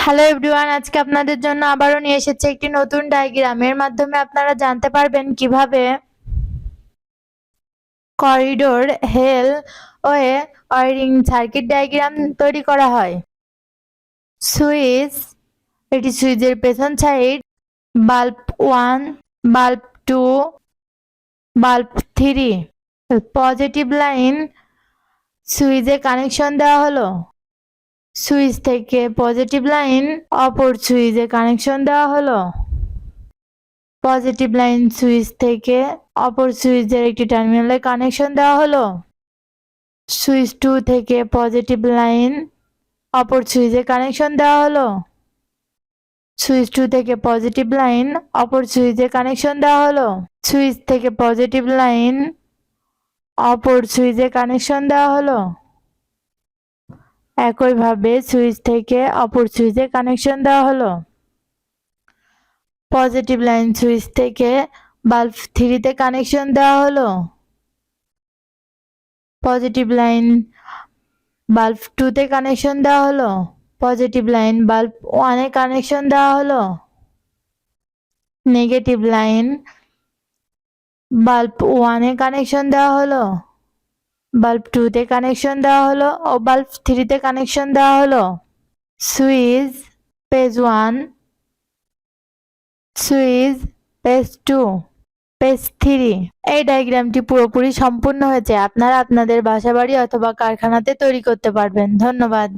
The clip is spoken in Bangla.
হ্যালো এভরিওয়ান, আজকে আপনাদের জন্য আবারও নিয়ে এসেছে একটি নতুন ডায়াগ্রাম। এর মাধ্যমে আপনারা জানতে পারবেন কিভাবে corridor, hallway wiring circuit diagram তৈরি করা হয়। সুইচ, এটি সুইচের পেছন side. Bulb 1, bulb 2, bulb 3। Positive line সুইচে কানেকশন দেওয়া হলো। সুইচ থেকে পজিটিভ লাইন অপর সুইচে কানেকশন দেওয়া হলো। পজিটিভ লাইন সুইচ থেকে অপর সুইচের একটি টার্মিনালে কানেকশন দেওয়া হলো। সুইচ 2 থেকে পজিটিভ লাইন অপর সুইচে কানেকশন দেওয়া হলো। সুইচ 2 থেকে পজিটিভ লাইন অপর সুইচে কানেকশন দেওয়া হলো। সুইচ থেকে পজিটিভ লাইন অপর সুইচে কানেকশন দেওয়া হলো। একইভাবে সুইচ থেকে অপর সুইচে কানেকশন দেওয়া হলো। পজিটিভ লাইন সুইচ থেকে বাল্ব 3 তে কানেকশন দেওয়া হলো। পজিটিভ লাইন বাল্ব 2 তে কানেকশন দেওয়া হলো। পজিটিভ লাইন বাল্ব 1 এ কানেকশন দেওয়া হলো। নেগেটিভ লাইন বাল্ব 1 এ কানেকশন দেওয়া হলো। বাল্ব 2 তে কানেকশন দেওয়া হলো ও বাল্ব 3 তে কানেকশন দেওয়া হলো। Switch page 1, switch page 2, page 3। এই ডায়াগ্রামটি পুরোপুরি সম্পূর্ণ হয়েছে। আপনারা আপনাদের বাসাবাড়ি অথবা কারখানাতে তৈরি করতে পারবেন। ধন্যবাদ।